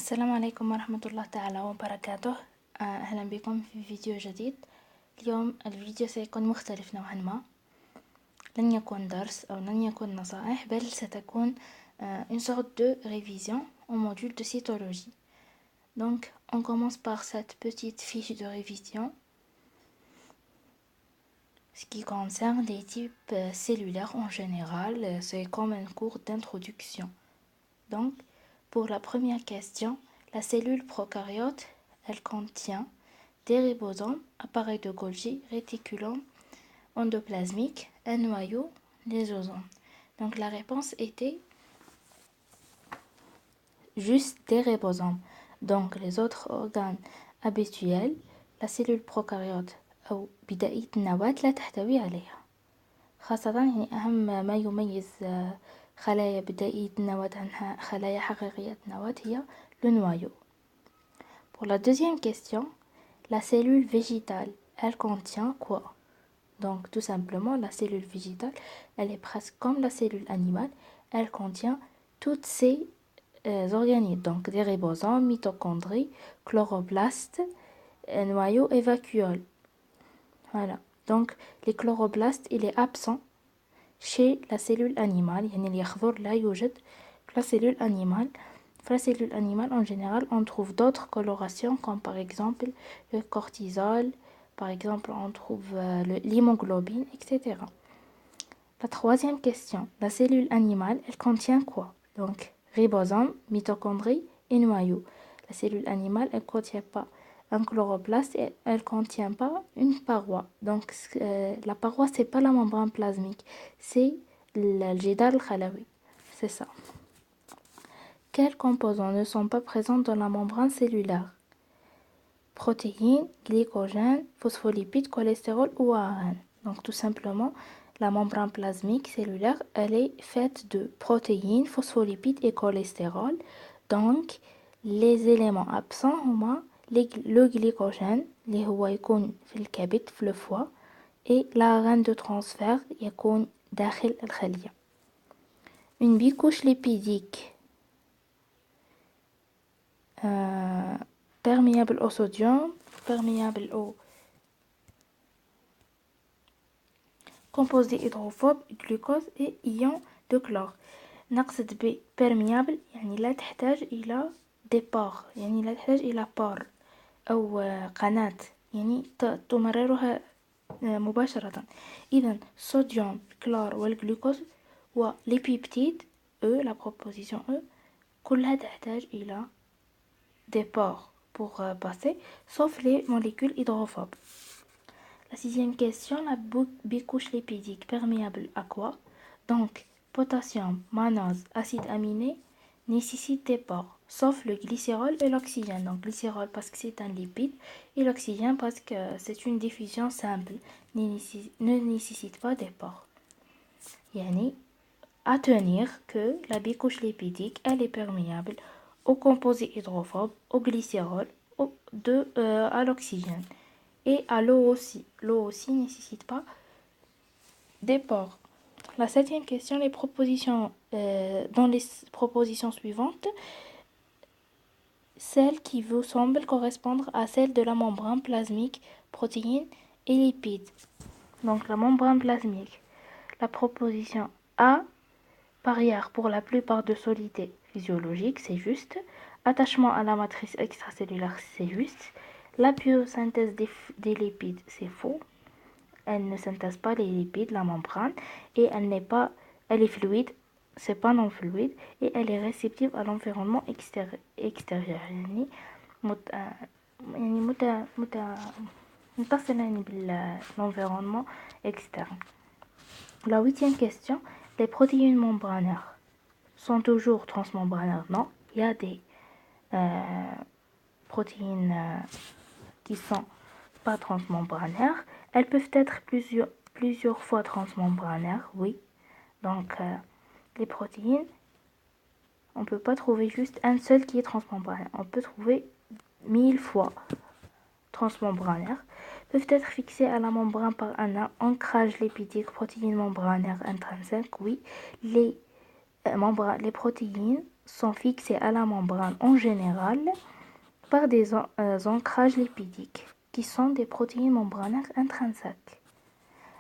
السلام عليكم ورحمة الله تعالى وبركاته. أهلا بكم في فيديو جديد. اليوم الفيديو سيكون مختلف نوعا ما، لن يكون درس أو لن يكون نصائح، بل ستكون une sorte de révision au module de cytologie. Donc on commence par cette petite fiche de révision, ce qui concerne les types cellulaires en général. C'est comme un cours d'introduction. Donc pour la première question, la cellule prokaryote, elle contient des ribosomes, appareil de Golgi, réticulum endoplasmique, un noyau, lysosomes. Donc la réponse était juste des ribosomes. Donc les autres organes habituels, la cellule prokaryote أو بدائية النواة لا تحتوي عليها. خاصة يعني أهم ما يميز خلايا بدائية النواة عن خلايا حقيقية النواة هي le noyau. Pour la deuxième question, la cellule végétale, elle contient quoi? Donc tout simplement, la cellule végétale, elle est presque comme la cellule animale, elle contient toutes ces organismes, donc des ribosomes, mitochondries, chloroplasts, noyaux et vacuoles. Voilà, donc les chloroplasts, il est absent chez la cellule animale, يعني اليخضر لا يوجد في la cellule animale. Dans la cellule animale, en général, on trouve d'autres colorations, comme par exemple le cortisol, par exemple, on trouve l'hémoglobine, etc. La troisième question, la cellule animale, elle contient quoi? Donc, ribosome, mitochondries et noyaux. La cellule animale, elle ne contient pas un chloroplaste et elle ne contient pas une paroi. Donc, la paroi, c'est pas la membrane plasmique, c'est le jidar al-khalawi. C'est ça. Quels composants ne sont pas présents dans la membrane cellulaire? Protéines, glycogène, phospholipides, cholestérol ou ARN. Donc tout simplement, la membrane plasmique cellulaire, elle est faite de protéines, phospholipides et cholestérol. Donc les éléments absents هما le glycogène اللي هو يكون في الكبد في le foie et l'ARN de transfert يكون داخل الخلية. Une bicouche lipidique perméable au sodium, perméable au composés hydrophobes, glucose et ions de chlore. نقصد ب perméable يعني لا تحتاج إلى des pores، يعني لا تحتاج إلى pore أو قناة، يعني تمررها مباشرة. إذا الصوديوم، الكلور والجلوكوز والبيبتيد la proposition E كلها تحتاج إلى des pores pour passer, sauf les molécules hydrophobes. La sixième question, la bicouche lipidique perméable à quoi? Donc, potassium, mannose, acide aminé nécessitent des pores, sauf le glycérol et l'oxygène. Donc, glycérol parce que c'est un lipide et l'oxygène parce que c'est une diffusion simple, ne nécessite pas des pores. Yani, à tenir que la bicouche lipidique, elle est perméable aux composés hydrophobes, au glycérol, à l'oxygène. Et à l'eau aussi. L'eau aussi ne nécessite pas des pores. La septième question, les propositions, dans les propositions suivantes, celle qui vous semble correspondre à celle de la membrane plasmique, protéines et lipides. Donc la membrane plasmique. La proposition A, barrière pour la plupart de solutés physiologiques, c'est juste. Attachement à la matrice extracellulaire, c'est juste. La biosynthèse des lipides, c'est faux. Elle ne synthèse pas les lipides, la membrane, et elle est fluide, c'est pas non fluide, et elle est réceptive à l'environnement extérieur. يعني متصلة بالenvironnement externe. La huitième question, les protéines membranaires sont toujours transmembranaires? Non, il y a des protéines qui sont pas transmembranaires. Elles peuvent être plusieurs fois transmembranaires, oui. Donc, les protéines, on ne peut pas trouver juste un seul qui est transmembranaire. On peut trouver 1000 fois transmembranaires. Peuvent être fixées à la membrane par un ancrage lipidique, protéines membranaires intrinsèques, oui. Les protéines sont fixées à la membrane en général par des ancrages lipidiques, qui sont des protéines membranaires intrinsèques.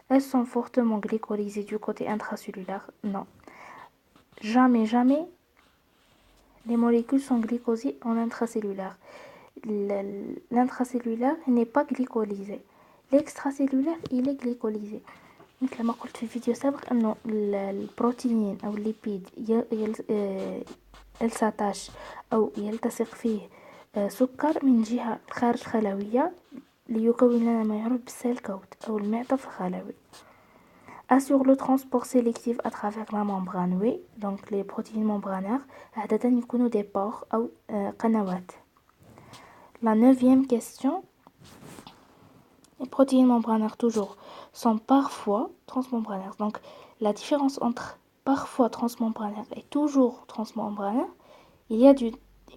Elles sont fortement glycolysées du côté intracellulaire. Non. Jamais, jamais, les molécules sont glycosées en intracellulaire. L'intracellulaire n'est pas glycolysé. L'extracellulaire, il est glycolysé. مثل ما قلت في الفيديو السابق انه البروتين او الليبيد يلتطش او يلتصق فيه سكر من جهة الخارج الخلوية ليكون لنا ما يعرف بالسيل كوت او المعطف الخلوي. assure le transport sélectif à travers la membrane. Oui, donc les protéines membranaires عادة يكونوا des pores أو قنوات. La 9e question. Les protéines membranaires toujours sont parfois transmembranaires. Donc la différence entre parfois transmembranaire et toujours transmembranaire, il y a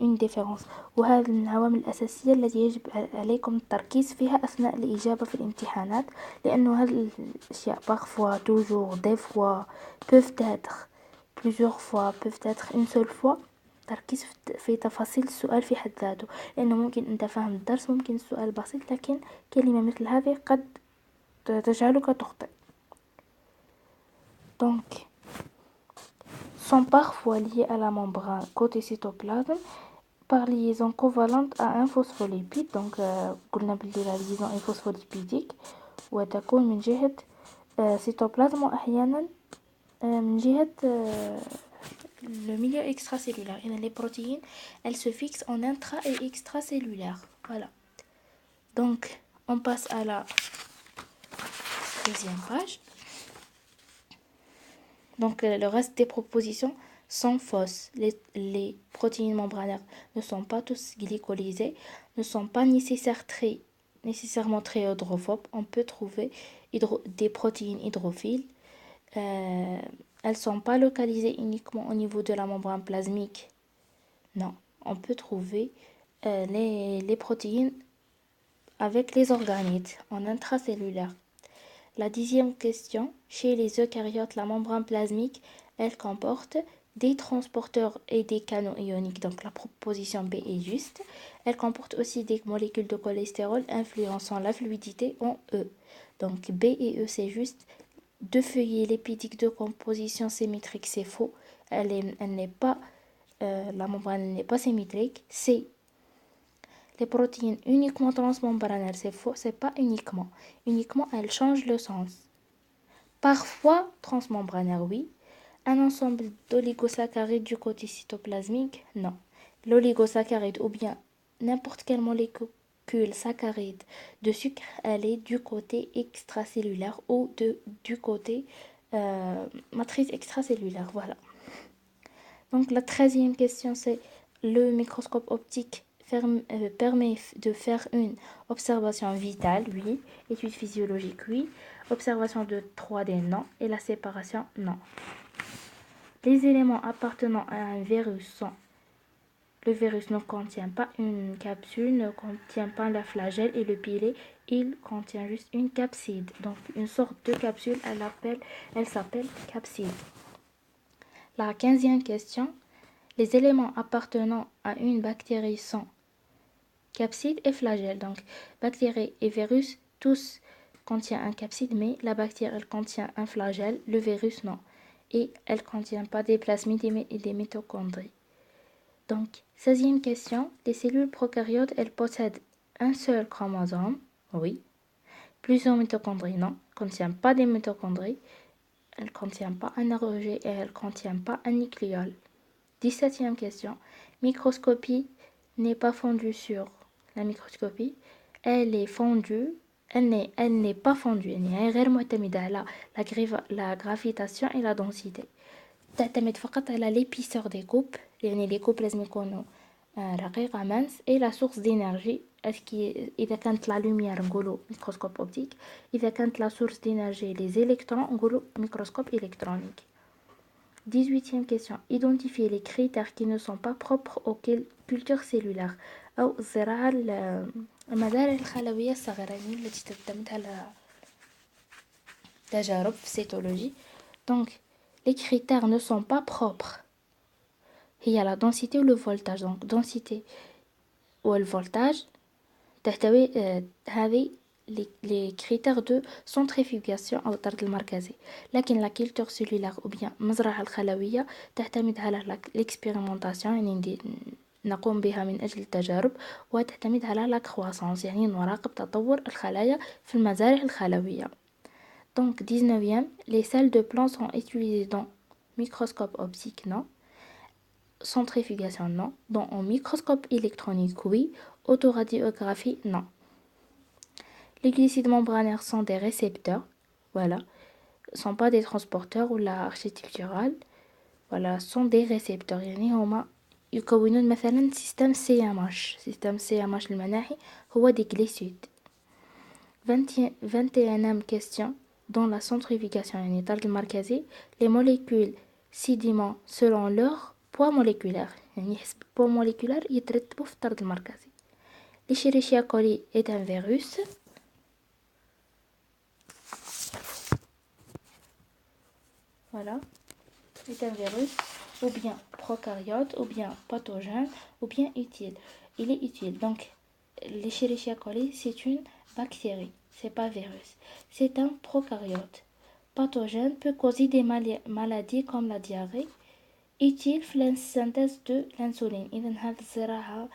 une différence. وهذه من العوامل الأساسية التي يجب عليكم التركيز فيها أثناء الإجابة في الامتحانات، لأنه هذه الأشياء parfois, toujours, des fois, peuvent être, plusieurs fois, peuvent être une seule fois. تركيز في تفاصيل السؤال في حد ذاته، لأنه ممكن أنت فاهم الدرس، ممكن السؤال بسيط، لكن كلمة مثل هذه قد تجعلك تخطئ. Donc, sont parfois liés à la membrane côté cytoplasme par liaison covalente à un phospholipide. Donc قلنا بلي la liaison est phospholipidique وتكون من جهة cytoplasme وأحيانا من جهة le milieu extracellulaire. Et les protéines, elles se fixent en intra et extracellulaire. Voilà. Donc, on passe à la deuxième page. Donc, le reste des propositions sont fausses. Les protéines membranaires ne sont pas tous glycolysées, ne sont pas nécessairement très hydrophobes. On peut trouver des protéines hydrophiles. Elles ne sont pas localisées uniquement au niveau de la membrane plasmique. Non, on peut trouver les protéines avec les organites en intracellulaire. La 10e question. Chez les eucaryotes, la membrane plasmique, elle comporte des transporteurs et des canaux ioniques. Donc la proposition B est juste. Elle comporte aussi des molécules de cholestérol influençant la fluidité en E. Donc B et E, c'est juste. Deux feuillets lipidiques de composition symétrique, c'est faux. Elle n'est pas, la membrane n'est pas symétrique. C. Les protéines uniquement transmembranaires, c'est faux, c'est pas uniquement. Uniquement, elles changent le sens. Parfois transmembranaires, oui. Un ensemble d'oligosaccharides du côté cytoplasmique, non. L'oligosaccharide ou bien n'importe quelle molécule saccharide de sucre, elle est du côté extracellulaire ou du côté matrice extracellulaire, voilà. Donc la 13e question, c'est le microscope optique permet de faire une observation vitale, oui. Étude physiologique, oui. Observation de 3D, non. Et la séparation, non. Les éléments appartenant à un virus sont: le virus ne contient pas une capsule, ne contient pas la flagelle et le pilet, il contient juste une capside. Donc une sorte de capsule, elle s'appelle capside. La 15e question. Les éléments appartenant à une bactérie sont capside et flagelle. Donc, bactéries et virus, tous contiennent un capside, mais la bactérie, elle contient un flagelle, le virus, non. Et elle ne contient pas des plasmides et des mitochondries. Donc, 16e question. Les cellules prokaryotes, elles possèdent un seul chromosome, oui. Plusieurs mitochondries, non. Elles ne contiennent pas des mitochondries. Elles ne contiennent pas un REG et elles ne contiennent pas un nucléole. 17e question. Microscopie n'est pas fondue sur la microscopie. Elle est fondue. Elle n'est pas fondue. يعني غير معتمدة على la gravitation et la densité. تعتمد فقط على l'épaisseur des coupes. يعني les coupes لازم يكونوا رقيقة mince et la source d'énergie. إذا كانت la lumière نقولوا microscope optique. إذا كانت la source d'énergie les électrons نقولوا microscope électronique. 18e question. Identifier les critères qui ne sont pas propres aux cultures cellulaires أو الزراعة المزارع الخلوية الصغيرة التي تعتمد على تجارب في cytologie. Donc, les critères ne sont pas propres. هي la densité ou le voltage. Donc densité ou le voltage تحتوي هذه les critères de centrifugation أو الطرد المركزي. لكن la culture cellulaire ou bien المزرعة الخلوية تعتمد على l'expérimentation، يعني نقوم بها من أجل التجارب، وتعتمد على la croissance، يعني نراقب تطور الخلايا في المزارع الخلوية. Donc 19e, les cells de plants sont utilisées dans microscope optique, non. Centrifugation, non. Dans un microscope électronique, oui. Autoradiographie, non. Les glucides membranaires sont des récepteurs, voilà. Sont pas des transporteurs ou l'architecturale, voilà, sont des récepteurs. يعني هما يكونون مثلا système CMH. système CMH المناعي هو des glucides. 21e question. Dans la centrifugation, يعني الطرد المركزي, les molécules sédiments selon leur poids moléculaire، يعني حسب poids moléculaire يترتبوا في الطرد المركزي. Escherichia coli est un virus. Voilà, est un virus ou bien prokaryote ou bien pathogène ou bien utile. Il est utile. Donc l'Escherichia coli c'est une bactérie, c'est pas virus. C'est un prokaryote. Pathogène peut causer des maladies comme la diarrhée. utile في la synthèse de l'insuline. إذا هذه الزراعة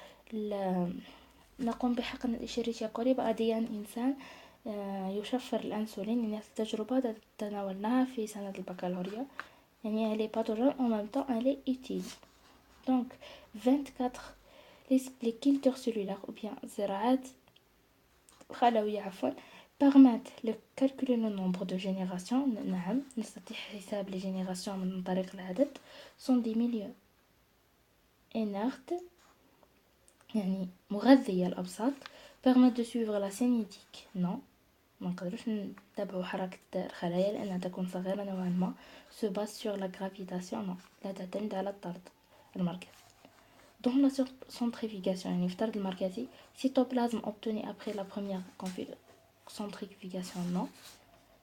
نقوم بحقن الإشيريشيا كولي بأديان إنسان يشفر الأنسولين. يعني التجربة تناولناها في سنة البكالوريا. يعني elle est pathogène en même temps elle est utile. Donc 24 les cultures cellulaires ou bien زراعات خلوية عفوا permettent de calculer le nombre de générations. نعم نستطيع حساب les générations من طريق العدد. sont des milieux inertes يعني مغذية الأبساط. permettent de suivre la cinétique. non ما نقدروش نتابعوا حركة الخلايا لأنها تكون صغيرة نوعا ما. se base sur la gravitation. non لا تعتمد على الطرد المركزي. dans la centrifugation يعني في الطرد المركزي cytoplasme obtenu après la première centrifugation. non.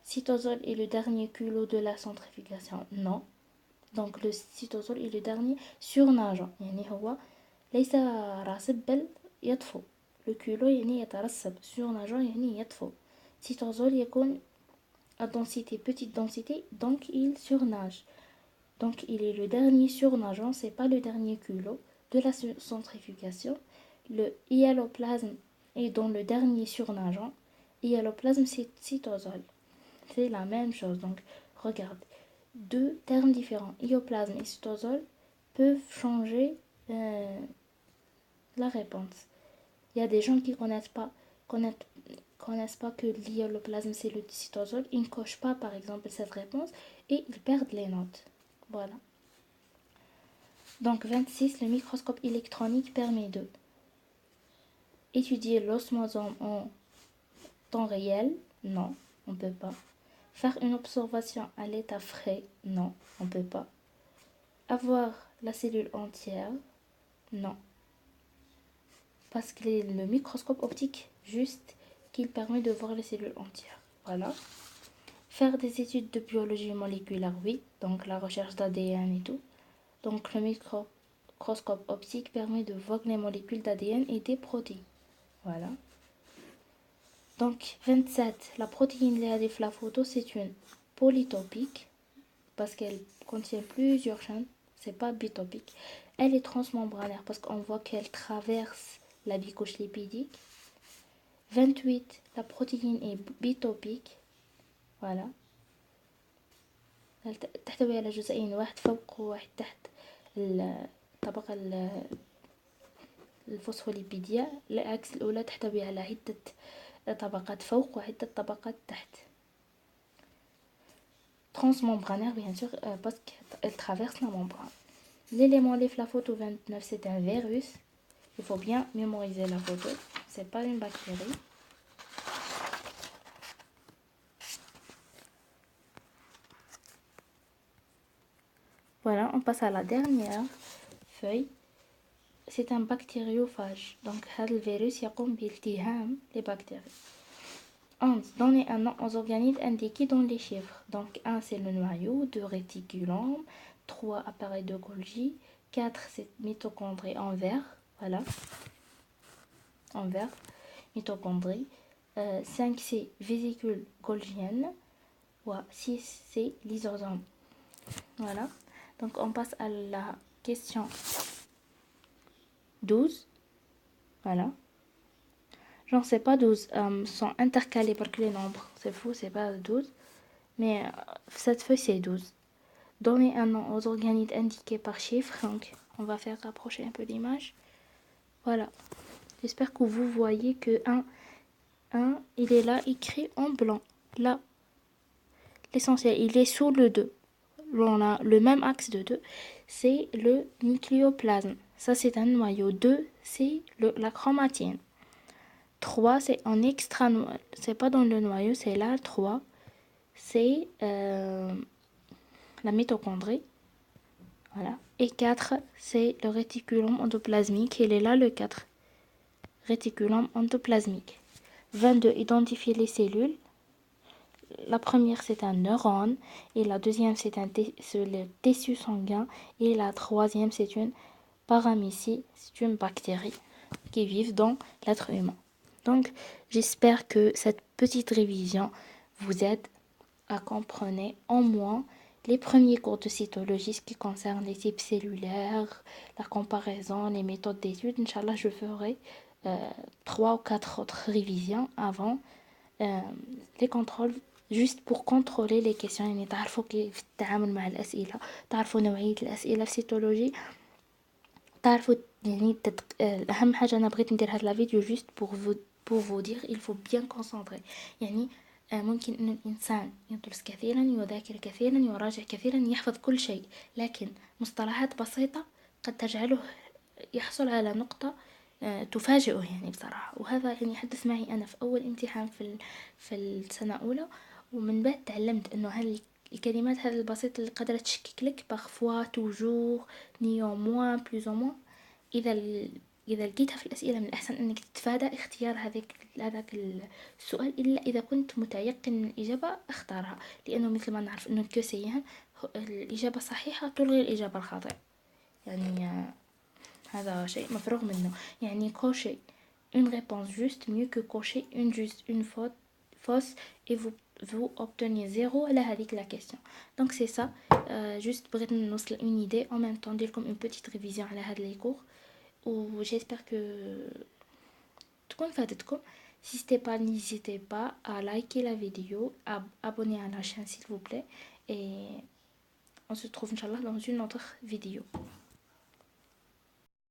Cytosol est le dernier culot de la centrifugation. non. Donc le cytosol est le dernier surnageant. يعني هو ليس راسب بل يطفو. le culot يعني يترسب. surnageant يعني يطفو. cytosol يكون à densité petite densité donc il surnage. Donc il est le dernier surnageant, c'est pas le dernier culot de la centrifugation. Le hyaloplasme est dans le dernier surnageant. Hyaloplasme c'est cytosol. C'est la même chose. Donc regarde, deux termes différents, hyaloplasme et cytosol, peuvent changer la réponse. Il y a des gens qui connaissent pas que l'hyaloplasme c'est le cytosol, ils ne cochent pas par exemple cette réponse et ils perdent les notes. Voilà. Donc 26, le microscope électronique permet de étudier l'osmosome en temps réel. Non, on ne peut pas. Faire une observation à l'état frais. Non, on ne peut pas. Avoir la cellule entière. Non. Parce que le microscope optique, juste qu'il permet de voir les cellules entières. Voilà. Faire des études de biologie moléculaire, oui. Donc la recherche d'ADN et tout. Donc le microscope optique permet de voir les molécules d'ADN et des protéines. Voilà. Donc 27, la protéine de la photo, c'est une polytopique parce qu'elle contient plusieurs chaînes. C'est pas bitopique. Elle est transmembranaire parce qu'on voit qu'elle traverse la bicouche lipidique. 28, la protéine est bitopique. voilà. تحتوي على جزئين، واحد فوق وواحد تحت الطبقة الفوسفوليبيدية. العكس الأولى تحتوي على عدة طبقات فوق وعدة طبقات تحت. Transmembranaire bien sûr parce qu'elle traverse la membrane. L'élément LIF, la photo 29, c'est un virus. Il faut bien mémoriser la photo. C'est pas une bactérie. Voilà, on passe à la dernière feuille. C'est un bactériophage. Donc, le virus يقوم بالتهام les bactéries. 11. Donner un nom aux organismes indiqués dans les chiffres. Donc 1 c'est le noyau, 2 réticulum, 3 appareil de Golgi, 4 c'est mitochondrie en vert, voilà, en vert, mitochondrie. 5 c'est vésicule golgienne. 6 c'est lysosome. Voilà. Donc on passe à la question 12. Voilà. Genre c'est pas 12, sont intercalés par que les nombres. C'est fou, c'est pas 12. Mais cette feuille c'est 12. Donnez un nom aux organites indiqués par chiffre. Donc on va faire rapprocher un peu l'image. Voilà. J'espère que vous voyez que 1, il est là écrit en blanc. Là, l'essentiel, il est sous le 2. On a le même axe de 2, c'est le nucléoplasme. Ça, c'est un noyau. 2, c'est la chromatine. 3, c'est en extra, c'est pas dans le noyau, c'est là. 3, c'est la mitochondrie. Voilà. Et 4, c'est le réticulum endoplasmique. Il est là, le 4. Réticulum endoplasmique. 22, identifier les cellules. La première, c'est un neurone. Et la deuxième, c'est le tissu sanguin. Et la troisième, c'est une paramécie. C'est une bactérie qui vit dans l'être humain. Donc, j'espère que cette petite révision vous aide à comprendre au moins les premiers cours de cytologie, ce qui concerne les types cellulaires, la comparaison, les méthodes d'études. Inch'Allah, je ferai 3 ou 4 autres révisions avant les contrôles, juste pour contrôler les questions. يعني تعرفوا كيف التعامل مع الأسئلة، تعرفوا نوعية الأسئلة في cytologie، تعرفوا يعني أهم حاجة أنا بغيت ندير هاد لا فيديو juste pour vous dire il faut bien concentrer. يعني ممكن أن الإنسان يدرس كثيرا، يذاكر كثيرا، يراجع كثيرا، يحفظ كل شيء، لكن مصطلحات بسيطة قد تجعله يحصل على نقطة تفاجئه يعني بصراحة. وهذا يعني حدث معي أنا في أول امتحان في السنة الأولى، ومن بعد تعلمت أنه هذه الكلمات هذه البسيطة اللي قادرة تشكك لك بارفوا، توجور، نيوموان، بلوز أو موان، إذا لقيتها في الأسئلة من الأحسن أنك تتفادى اختيار هذاك السؤال، إلا إذا كنت متيقن من الإجابة اختارها، لأنه مثل ما نعرف أنه الكوسيان الإجابة الصحيحة تلغي الإجابة الخاطئة. يعني هذا شيء مفروغ منه. يعني cocher une réponse juste mieux que cocher une fausse et vous obtenez 0 على هذيك la question. Donc c'est ça. Juste بغيت نوصل une idée en même temps نديرلكم une petite révision على هاد les cours. و j'espère que تكون فاتتكم. Si ce n'est pas, n'hésitez pas à liker la vidéo, à abonner à la chaîne s'il vous plaît, et on se trouve Inch'Allah dans une autre vidéo.